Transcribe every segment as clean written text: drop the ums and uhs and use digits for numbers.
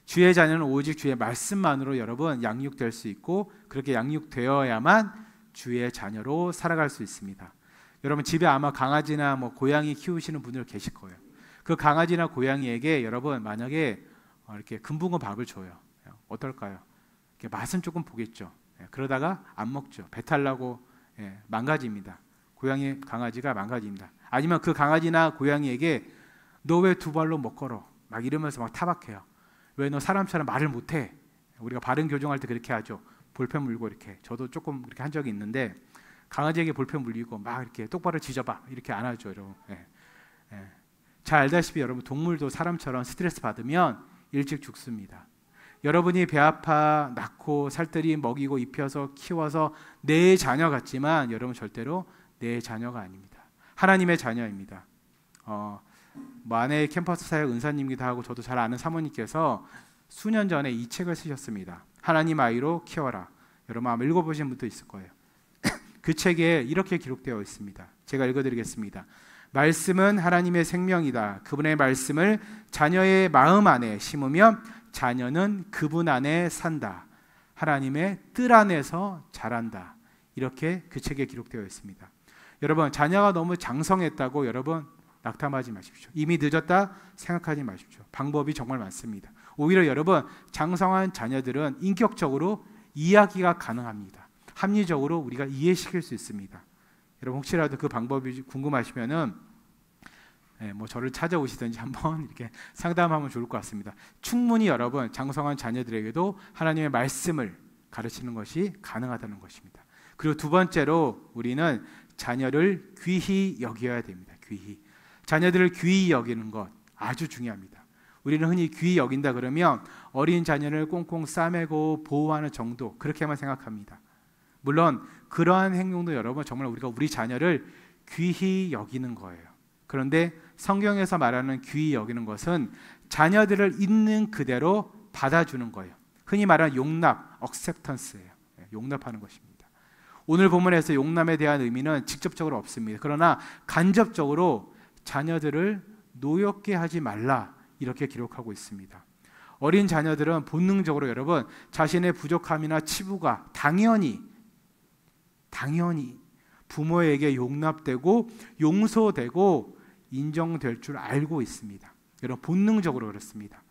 주의 자녀는 오직 주의 말씀만으로 여러분 양육될 수 있고, 그렇게 양육되어야만 주의 자녀로 살아갈 수 있습니다. 여러분 집에 아마 강아지나 고양이 키우시는 분들 계실 거예요. 그 강아지나 고양이에게 여러분 만약에 이렇게 금붕어 밥을 줘요. 어떨까요? 맛은 조금 보겠죠. 그러다가 안 먹죠. 배탈 나고 망가집니다. 고양이, 강아지가 망가집니다. 아니면 그 강아지나 고양이에게 너 왜 두 발로 못 걸어? 막 이러면서 막 타박해요. 왜 너 사람처럼 말을 못해? 우리가 발음 교정할 때 그렇게 하죠. 볼펜 물고 이렇게. 저도 조금 그렇게 한 적이 있는데 강아지에게 볼펜 물리고 막 이렇게 똑바로 짖어봐 이렇게 안 하죠, 여러분. 잘 알다시피 여러분 동물도 사람처럼 스트레스 받으면 일찍 죽습니다. 여러분이 배 아파 낳고 살뜰히 먹이고 입혀서 키워서 내 자녀 같지만 여러분 절대로 내 자녀가 아닙니다. 하나님의 자녀입니다. 아내 캠퍼스 사역 은사님이기도 하고 저도 잘 아는 사모님께서 수년 전에 이 책을 쓰셨습니다. 하나님 아이로 키워라. 여러분 아마 읽어보신 분도 있을 거예요. 그 책에 이렇게 기록되어 있습니다. 제가 읽어드리겠습니다. 말씀은 하나님의 생명이다. 그분의 말씀을 자녀의 마음 안에 심으면 자녀는 그분 안에 산다. 하나님의 뜰 안에서 자란다. 이렇게 그 책에 기록되어 있습니다. 여러분 자녀가 너무 장성했다고 여러분 낙담하지 마십시오. 이미 늦었다 생각하지 마십시오. 방법이 정말 많습니다. 오히려 여러분 장성한 자녀들은 인격적으로 이야기가 가능합니다. 합리적으로 우리가 이해시킬 수 있습니다. 여러분 혹시라도 그 방법이 궁금하시면은 저를 찾아오시든지 한번 이렇게 상담하면 좋을 것 같습니다. 충분히 여러분 장성한 자녀들에게도 하나님의 말씀을 가르치는 것이 가능하다는 것입니다. 그리고 두 번째로 우리는 자녀를 귀히 여겨야 됩니다. 귀히. 자녀들을 귀히 여기는 것 아주 중요합니다. 우리는 흔히 귀히 여긴다 그러면 어린 자녀를 꽁꽁 싸매고 보호하는 정도 그렇게만 생각합니다. 물론 그러한 행동도 여러분 정말 우리가 우리 자녀를 귀히 여기는 거예요. 그런데 성경에서 말하는 귀히 여기는 것은 자녀들을 있는 그대로 받아주는 거예요. 흔히 말하는 용납, acceptance예요. 용납하는 것입니다. 오늘 본문에서 용납에 대한 의미는 직접적으로 없습니다. 그러나 간접적으로 자녀들을 노엽게 하지 말라 이렇게 기록하고 있습니다. 어린 자녀들은 본능적으로 여러분 자신의 부족함이나 치부가 당연히 부모에게 용납되고 용서되고 인정될 줄 알고 있습니다. 여러분 본능적으로 그렇습니다.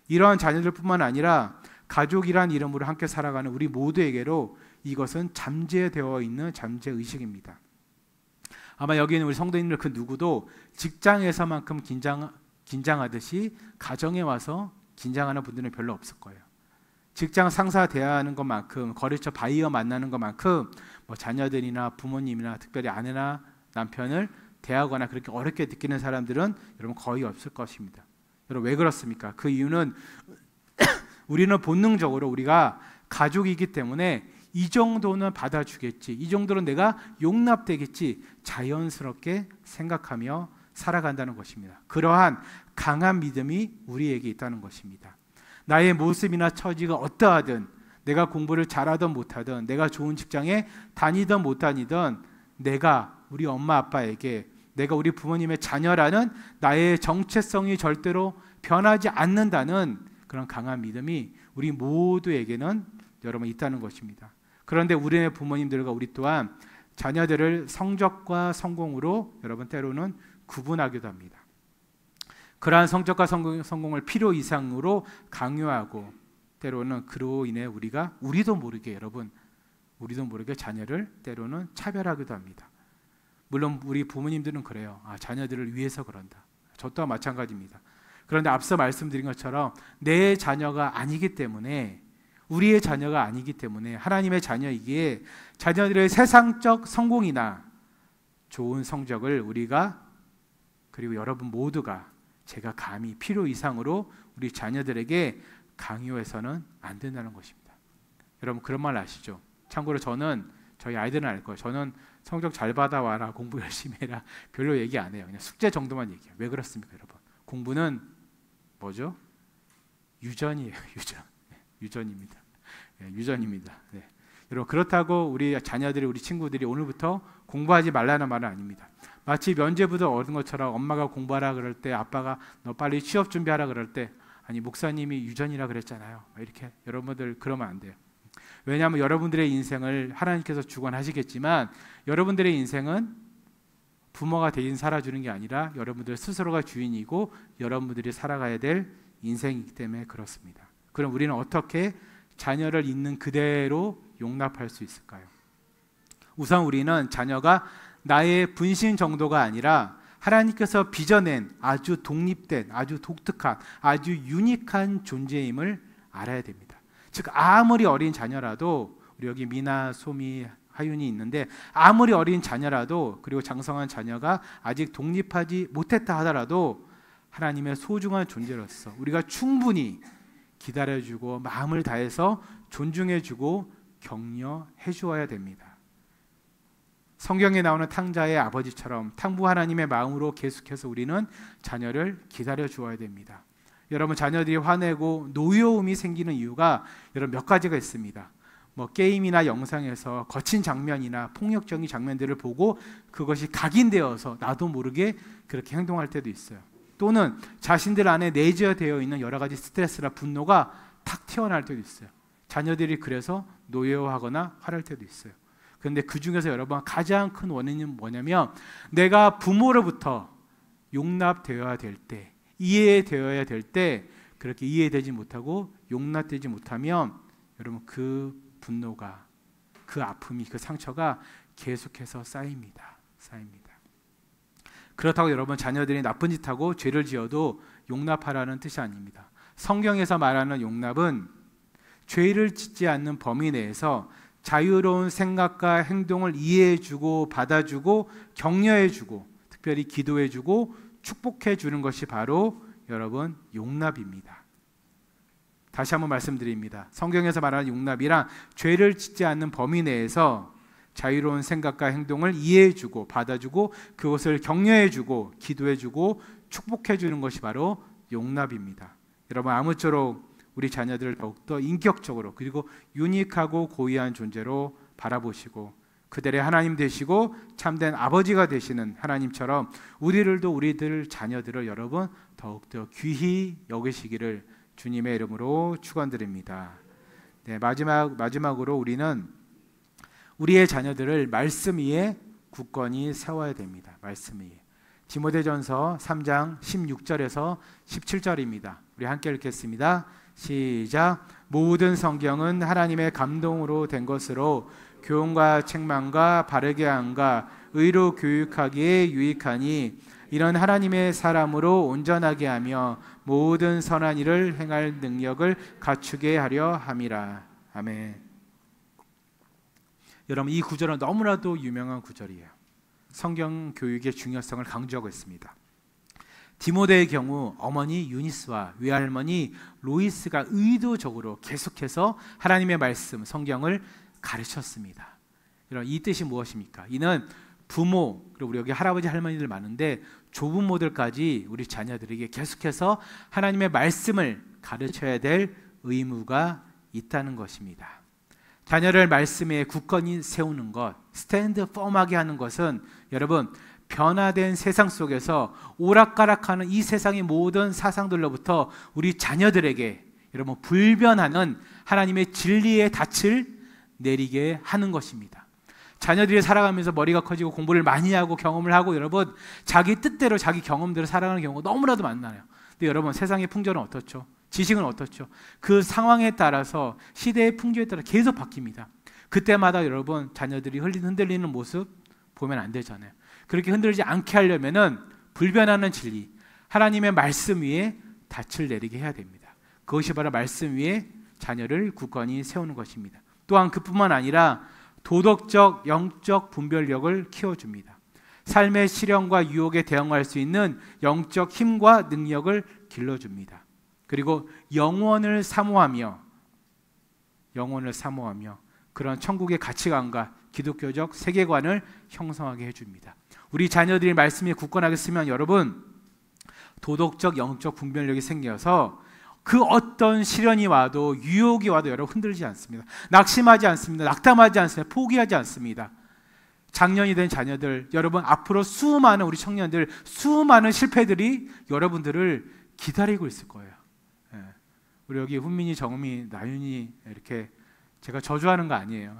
이러한 자녀들뿐만 아니라 가족이란 이름으로 함께 살아가는 우리 모두에게로 이것은 잠재되어 있는 잠재의식입니다. 아마 여기 있는 우리 성도님들 그 누구도 직장에서만큼 긴장하듯이 가정에 와서 긴장하는 분들은 별로 없을 거예요. 직장 상사 대하는 것만큼 거래처 바이어 만나는 것만큼 자녀들이나 부모님이나 특별히 아내나 남편을 대하거나 그렇게 어렵게 느끼는 사람들은 여러분 거의 없을 것입니다. 여러분 왜 그렇습니까? 그 이유는 우리는 본능적으로 우리가 가족이기 때문에 이 정도는 받아주겠지, 이 정도는 내가 용납되겠지 자연스럽게 생각하며 살아간다는 것입니다. 그러한 강한 믿음이 우리에게 있다는 것입니다. 나의 모습이나 처지가 어떠하든 내가 공부를 잘하든 못하든 내가 좋은 직장에 다니든 못 다니든 내가 우리 엄마 아빠에게 내가 우리 부모님의 자녀라는 나의 정체성이 절대로 변하지 않는다는 그런 강한 믿음이 우리 모두에게는 여러분 있다는 것입니다. 그런데 우리의 부모님들과 우리 또한 자녀들을 성적과 성공으로 여러분 때로는 구분하기도 합니다. 그러한 성적과 성공을 필요 이상으로 강요하고 때로는 그로 인해 우리도 모르게 자녀를 때로는 차별하기도 합니다. 물론 우리 부모님들은 그래요. 자녀들을 위해서 그런다. 저 또한 마찬가지입니다. 그런데 앞서 말씀드린 것처럼 내 자녀가 아니기 때문에 우리의 자녀가 아니기 때문에 하나님의 자녀이기에 자녀들의 세상적 성공이나 좋은 성적을 우리가 그리고 여러분 모두가 제가 감히 필요 이상으로 우리 자녀들에게 강요해서는 안 된다는 것입니다. 여러분 그런 말 아시죠? 참고로 저희 아이들은 알 거예요. 저는 성적 잘 받아와라, 공부 열심히 해라 별로 얘기 안 해요. 그냥 숙제 정도만 얘기해요. 왜 그렇습니까 여러분? 공부는 뭐죠? 유전이에요. 유전입니다. 유전입니다. 네. 여러분 그렇다고 우리 자녀들이 우리 친구들이 오늘부터 공부하지 말라는 말은 아닙니다. 마치 면죄부도 얻은 것처럼 엄마가 공부하라 그럴 때 아빠가 너 빨리 취업 준비하라 그럴 때 아니 목사님이 유전이라 그랬잖아요. 이렇게 여러분들 그러면 안 돼요. 왜냐하면 여러분들의 인생을 하나님께서 주관하시겠지만 여러분들의 인생은 부모가 대신 살아주는 게 아니라 여러분들 스스로가 주인이고 여러분들이 살아가야 될 인생이기 때문에 그렇습니다. 그럼 우리는 어떻게 자녀를 있는 그대로 용납할 수 있을까요? 우선 우리는 자녀가 나의 분신 정도가 아니라 하나님께서 빚어낸 아주 독립된, 아주 독특한, 아주 유니크한 존재임을 알아야 됩니다. 즉 아무리 어린 자녀라도, 우리 여기 미나, 소미, 하윤이 있는데 아무리 어린 자녀라도, 그리고 장성한 자녀가 아직 독립하지 못했다 하더라도 하나님의 소중한 존재로서 우리가 충분히 기다려주고 마음을 다해서 존중해주고 격려해 주어야 됩니다. 성경에 나오는 탕자의 아버지처럼 탕부 하나님의 마음으로 계속해서 우리는 자녀를 기다려 주어야 됩니다. 여러분, 자녀들이 화내고 노여움이 생기는 이유가 여러분 몇 가지가 있습니다. 게임이나 영상에서 거친 장면이나 폭력적인 장면들을 보고 그것이 각인되어서 나도 모르게 그렇게 행동할 때도 있어요. 또는 자신들 안에 내재되어 있는 여러 가지 스트레스나 분노가 탁 튀어나올 때도 있어요. 자녀들이 그래서 노여워하거나 화날 때도 있어요. 그런데 그 중에서 여러분 가장 큰 원인은 뭐냐면 내가 부모로부터 용납되어야 될 때, 이해되어야 될 때 그렇게 이해되지 못하고 용납되지 못하면 여러분 그 분노가, 그 아픔이, 그 상처가 계속해서 쌓입니다. 그렇다고 여러분 자녀들이 나쁜 짓하고 죄를 지어도 용납하라는 뜻이 아닙니다. 성경에서 말하는 용납은 죄를 짓지 않는 범위 내에서 자유로운 생각과 행동을 이해해주고 받아주고 격려해주고 특별히 기도해주고 축복해주는 것이 바로 여러분 용납입니다. 다시 한번 말씀드립니다. 성경에서 말하는 용납이란 죄를 짓지 않는 범위 내에서 자유로운 생각과 행동을 이해해주고 받아주고 그것을 격려해주고 기도해주고 축복해주는 것이 바로 용납입니다. 여러분 아무쪼록 우리 자녀들을 더욱더 인격적으로 그리고 유니크하고 고유한 존재로 바라보시고 그들의 하나님 되시고 참된 아버지가 되시는 하나님처럼 우리들 자녀들을 여러분 더욱더 귀히 여기시기를 주님의 이름으로 축원드립니다. 네, 마지막으로 우리는 우리의 자녀들을 말씀 위에 굳건히 세워야 됩니다. 말씀 위에. 디모데전서 3장 16절에서 17절입니다. 우리 함께 읽겠습니다. 시작. 모든 성경은 하나님의 감동으로 된 것으로 교훈과 책망과 바르게 함과 의로 교육하기에 유익하니 이런 하나님의 사람으로 온전하게 하며 모든 선한 일을 행할 능력을 갖추게 하려 함이라. 아멘. 여러분 이 구절은 너무나도 유명한 구절이에요. 성경 교육의 중요성을 강조하고 있습니다. 디모데의 경우 어머니 유니스와 외할머니 로이스가 의도적으로 계속해서 하나님의 말씀, 성경을 가르쳤습니다. 여러분 이 뜻이 무엇입니까? 이는 부모, 그리고 우리 여기 할아버지 할머니들 많은데 조부모들까지 우리 자녀들에게 계속해서 하나님의 말씀을 가르쳐야 될 의무가 있다는 것입니다. 자녀를 말씀에 굳건히 세우는 것, 스탠드 펌하게 하는 것은 여러분 변화된 세상 속에서 오락가락하는 이 세상의 모든 사상들로부터 우리 자녀들에게 여러분 불변하는 하나님의 진리의 닻을 내리게 하는 것입니다. 자녀들이 살아가면서 머리가 커지고 공부를 많이 하고 경험을 하고 여러분 자기 뜻대로 자기 경험대로 살아가는 경우가 너무나도 많나요? 근데 여러분 세상의 풍조는 어떻죠? 지식은 어떻죠? 그 상황에 따라서 시대의 풍조에 따라 계속 바뀝니다. 그때마다 여러분 자녀들이 흔들리는 모습 보면 안 되잖아요. 그렇게 흔들리지 않게 하려면은 불변하는 진리, 하나님의 말씀 위에 닻을 내리게 해야 됩니다. 그것이 바로 말씀 위에 자녀를 굳건히 세우는 것입니다. 또한 그뿐만 아니라 도덕적, 영적 분별력을 키워줍니다. 삶의 시련과 유혹에 대응할 수 있는 영적 힘과 능력을 길러줍니다. 그리고 영원을 사모하며 그런 천국의 가치관과 기독교적 세계관을 형성하게 해줍니다. 우리 자녀들이 말씀에 굳건하게 쓰면 여러분 도덕적, 영적 분별력이 생겨서 그 어떤 시련이 와도 유혹이 와도 여러분 흔들리지 않습니다. 낙심하지 않습니다. 낙담하지 않습니다. 포기하지 않습니다. 장년이 된 자녀들, 여러분 앞으로 수많은 우리 청년들, 수많은 실패들이 여러분들을 기다리고 있을 거예요. 우리 여기 훈민이, 정음이, 나윤이 이렇게 제가 저주하는 거 아니에요.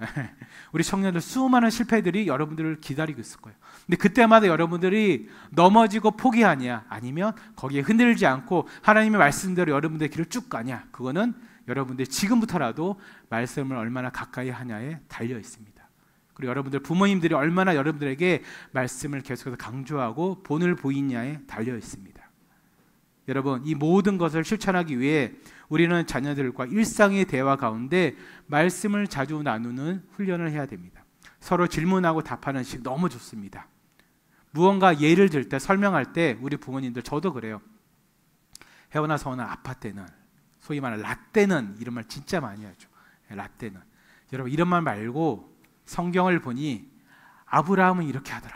우리 청년들 수많은 실패들이 여러분들을 기다리고 있을 거예요. 근데 그때마다 여러분들이 넘어지고 포기하냐, 아니면 거기에 흔들리지 않고 하나님의 말씀대로 여러분들의 길을 쭉 가냐, 그거는 여러분들이 지금부터라도 말씀을 얼마나 가까이 하냐에 달려 있습니다. 그리고 여러분들 부모님들이 얼마나 여러분들에게 말씀을 계속해서 강조하고 본을 보이냐에 달려 있습니다. 여러분, 이 모든 것을 실천하기 위해 우리는 자녀들과 일상의 대화 가운데 말씀을 자주 나누는 훈련을 해야 됩니다. 서로 질문하고 답하는 식 너무 좋습니다. 무언가 예를 들 때, 설명할 때 우리 부모님들, 저도 그래요. 혜원아, 서원아, 아빠 때는, 소위 말하는 라떼는, 이런 말 진짜 많이 하죠. 라떼는. 여러분, 이런 말 말고 성경을 보니 아브라함은 이렇게 하더라,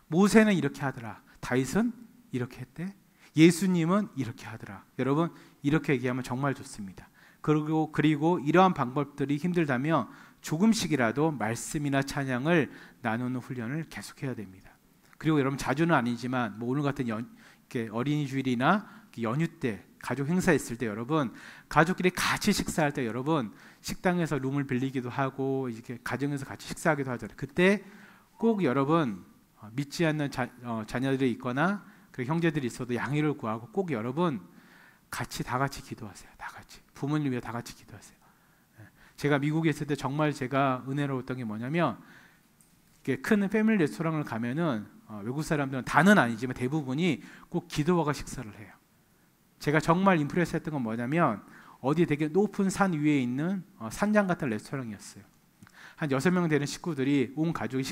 모세는 이렇게 하더라, 다윗은 이렇게 했대, 예수님은 이렇게 하더라. 여러분, 이렇게 얘기하면 정말 좋습니다. 그리고 이러한 방법들이 힘들다면 조금씩이라도 말씀이나 찬양을 나누는 훈련을 계속해야 됩니다. 그리고 여러분, 자주는 아니지만 오늘 같은 이렇게 어린이 주일이나 연휴 때, 가족 행사 있을 때, 여러분 가족끼리 같이 식사할 때, 여러분 식당에서 룸을 빌리기도 하고 이렇게 가정에서 같이 식사하기도 하잖아요. 그때 꼭 여러분 믿지 않는 자녀들이 있거나 그리고 형제들이 있어도 양해를 구하고 꼭 여러분 다 같이 기도하세요. 다 같이 부모님 위해 다 같이 기도하세요. 제가 미국에 있을 때 정말 제가 은혜로웠던 게 뭐냐면, 큰 패밀리 레스토랑을 가면은 외국 사람들은 다는 아니지만 대부분이 꼭 기도하고 식사를 해요. 제가 정말 임프레스했던 건 뭐냐면, 어디 되게 높은 산 위에 있는 산장 같은 레스토랑이었어요. 한 6명 되는 식구들이 온 가족이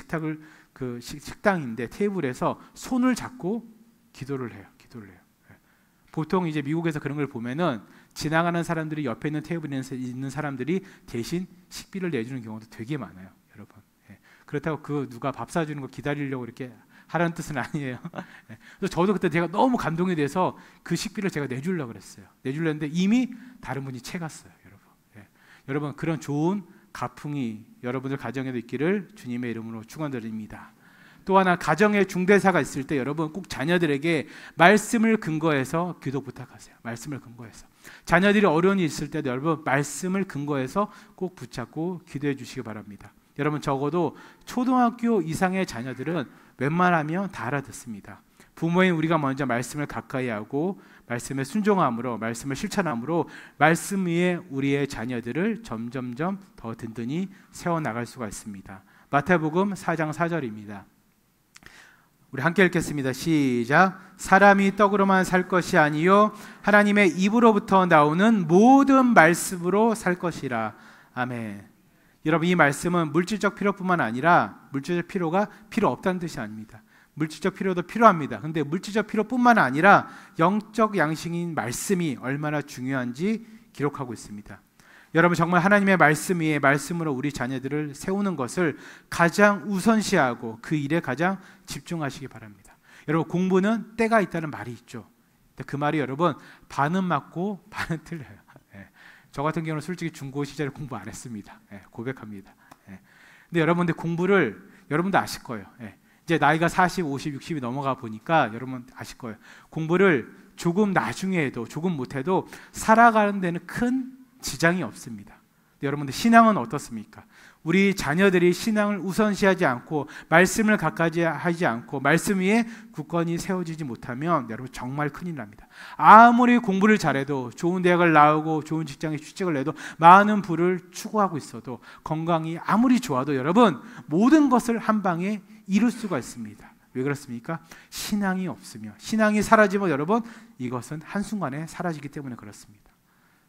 식당인데 테이블에서 손을 잡고 기도를 해요. 보통 이제 미국에서 그런 걸 보면은 지나가는 사람들이 옆에 있는 테이블에 있는 사람들이 대신 식비를 내주는 경우도 되게 많아요, 여러분. 그렇다고 누가 밥 사주는 거 기다리려고 이렇게 하라는 뜻은 아니에요. 그래서 저도 그때 제가 너무 감동이 돼서 그 식비를 제가 내주려고 그랬어요. 내주려는데 이미 다른 분이 채갔어요, 여러분. 여러분, 그런 좋은 가풍이 여러분들 가정에도 있기를 주님의 이름으로 축원드립니다. 또 하나, 가정에 중대사가 있을 때 여러분 꼭 자녀들에게 말씀을 근거해서 기도 부탁하세요. 말씀을 근거해서. 자녀들이 어려움이 있을 때도 여러분 말씀을 근거해서 꼭 붙잡고 기도해 주시기 바랍니다. 여러분, 적어도 초등학교 이상의 자녀들은 웬만하면 다 알아듣습니다. 부모인 우리가 먼저 말씀을 가까이 하고 말씀에 순종함으로, 말씀을 실천함으로 말씀 위에 우리의 자녀들을 점점점 더 든든히 세워나갈 수가 있습니다. 마태복음 4장 4절입니다. 우리 함께 읽겠습니다. 시작. 사람이 떡으로만 살 것이 아니요 하나님의 입으로부터 나오는 모든 말씀으로 살 것이라. 아멘. 여러분, 이 말씀은 물질적 필요뿐만 아니라 물질적 필요가 필요 없다는 뜻이 아닙니다. 물질적 필요도 필요합니다. 근데 물질적 필요뿐만 아니라 영적 양식인 말씀이 얼마나 중요한지 기록하고 있습니다. 여러분, 정말 하나님의 말씀 위에 말씀으로 우리 자녀들을 세우는 것을 가장 우선시하고 그 일에 가장 집중하시기 바랍니다. 여러분, 공부는 때가 있다는 말이 있죠. 그 말이 여러분 반은 맞고 반은 틀려요. 저 같은 경우는 솔직히 중고 시절에 공부 안 했습니다. 고백합니다. 근데 여러분들 공부를 여러분도 아실 거예요. 이제 나이가 40, 50, 60이 넘어가 보니까 여러분 아실 거예요. 공부를 조금 나중에 해도 조금 못해도 살아가는 데는 큰 지장이 없습니다. 여러분들 신앙은 어떻습니까? 우리 자녀들이 신앙을 우선시하지 않고 말씀을 가까이 하지 않고 말씀 위에 굳건히 세워지지 못하면 여러분 정말 큰일 납니다. 아무리 공부를 잘해도 좋은 대학을 나오고 좋은 직장에 취직을 해도 많은 부를 추구하고 있어도 건강이 아무리 좋아도 여러분 모든 것을 한 방에 이룰 수가 있습니다. 왜 그렇습니까? 신앙이 없으면, 신앙이 사라지면 여러분 이것은 한순간에 사라지기 때문에 그렇습니다.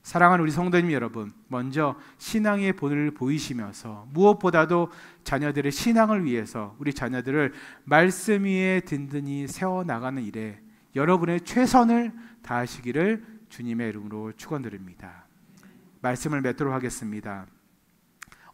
사랑하는 우리 성도님 여러분, 먼저 신앙의 본을 보이시면서 무엇보다도 자녀들의 신앙을 위해서 우리 자녀들을 말씀 위에 든든히 세워나가는 일에 여러분의 최선을 다하시기를 주님의 이름으로 축원드립니다. 말씀을 맺도록 하겠습니다.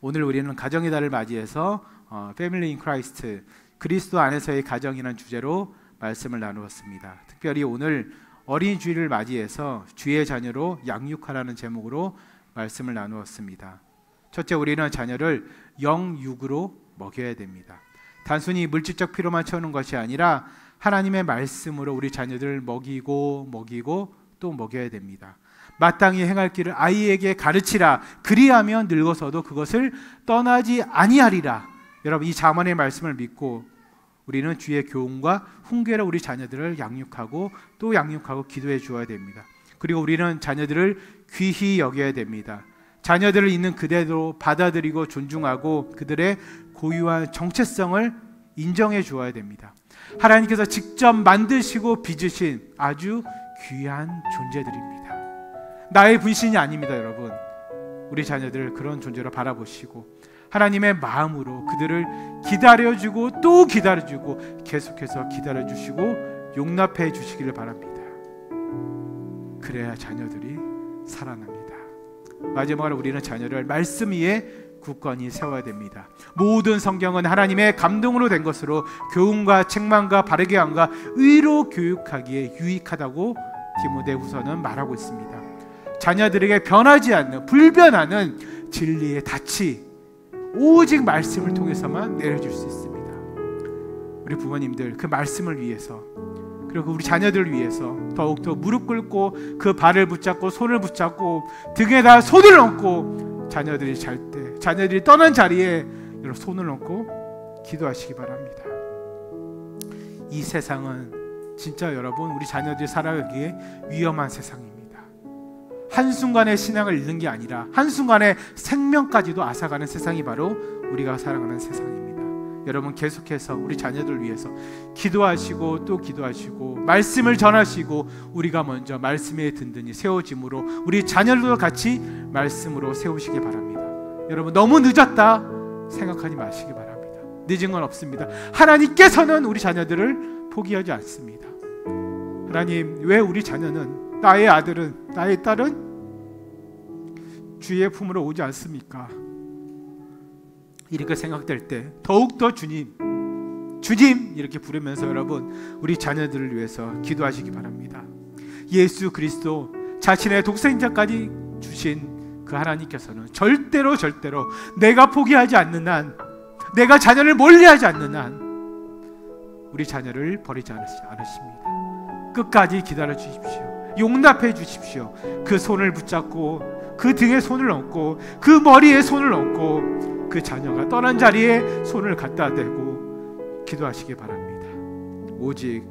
오늘 우리는 가정의 달을 맞이해서 Family in Christ, 그리스도 안에서의 가정이라는 주제로 말씀을 나누었습니다. 특별히 오늘 어린이 주일을 맞이해서 주의 자녀로 양육하라는 제목으로 말씀을 나누었습니다. 첫째, 우리는 자녀를 영육으로 먹여야 됩니다. 단순히 물질적 필요만 채우는 것이 아니라 하나님의 말씀으로 우리 자녀들을 먹이고 또 먹여야 됩니다. 마땅히 행할 길을 아이에게 가르치라. 그리하면 늙어서도 그것을 떠나지 아니하리라. 여러분, 이 잠언의 말씀을 믿고 우리는 주의 교훈과 훈계로 우리 자녀들을 양육하고 또 양육하고 기도해 주어야 됩니다. 그리고 우리는 자녀들을 귀히 여겨야 됩니다. 자녀들을 있는 그대로 받아들이고 존중하고 그들의 고유한 정체성을 인정해 주어야 됩니다. 하나님께서 직접 만드시고 빚으신 아주 귀한 존재들입니다. 나의 분신이 아닙니다, 여러분. 우리 자녀들을 그런 존재로 바라보시고 하나님의 마음으로 그들을 기다려주고 또 기다려주고 계속해서 기다려주시고 용납해 주시기를 바랍니다. 그래야 자녀들이 살아납니다. 마지막으로 우리는 자녀를 말씀 위에 굳건히 세워야 됩니다. 모든 성경은 하나님의 감동으로 된 것으로 교훈과 책망과 바르게 함과 의로 교육하기에 유익하다고 디모데후서는 말하고 있습니다. 자녀들에게 변하지 않는 불변하는 진리의 닻이 오직 말씀을 통해서만 내려줄 수 있습니다. 우리 부모님들 그 말씀을 위해서 그리고 우리 자녀들을 위해서 더욱더 무릎 꿇고 그 발을 붙잡고 손을 붙잡고 등에다 손을 얹고 자녀들이 잘 때 자녀들이 떠난 자리에 여러분 손을 얹고 기도하시기 바랍니다. 이 세상은 진짜 여러분 우리 자녀들이 살아가기에 위험한 세상입니다. 한순간의 신앙을 잃는 게 아니라 한순간의 생명까지도 앗아가는 세상이 바로 우리가 살아가는 세상입니다. 여러분 계속해서 우리 자녀들 위해서 기도하시고 또 기도하시고 말씀을 전하시고 우리가 먼저 말씀에 든든히 세워짐으로 우리 자녀들도 같이 말씀으로 세우시기 바랍니다. 여러분 너무 늦었다 생각하지 마시기 바랍니다. 늦은 건 없습니다. 하나님께서는 우리 자녀들을 포기하지 않습니다. 하나님, 왜 우리 자녀는 나의 아들은 나의 딸은 주의 품으로 오지 않습니까? 이렇게 생각될 때 더욱더 주님 이렇게 부르면서 여러분 우리 자녀들을 위해서 기도하시기 바랍니다. 예수 그리스도 자신의 독생자까지 주신 그 하나님께서는 절대로 내가 포기하지 않는 한, 내가 자녀를 멀리하지 않는 한 우리 자녀를 버리지 않으십니다. 끝까지 기다려 주십시오. 용납해 주십시오. 그 손을 붙잡고 그 등에 손을 얹고 그 머리에 손을 얹고 그 자녀가 떠난 자리에 손을 갖다 대고 기도하시기 바랍니다. 오직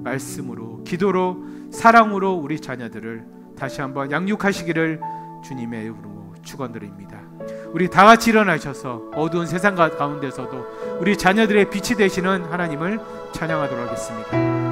말씀으로, 기도로, 사랑으로 우리 자녀들을 다시 한번 양육하시기를 주님의 이름으로 축원드립니다. 우리 다 같이 일어나셔서 어두운 세상 가운데서도 우리 자녀들의 빛이 되시는 하나님을 찬양하도록 하겠습니다.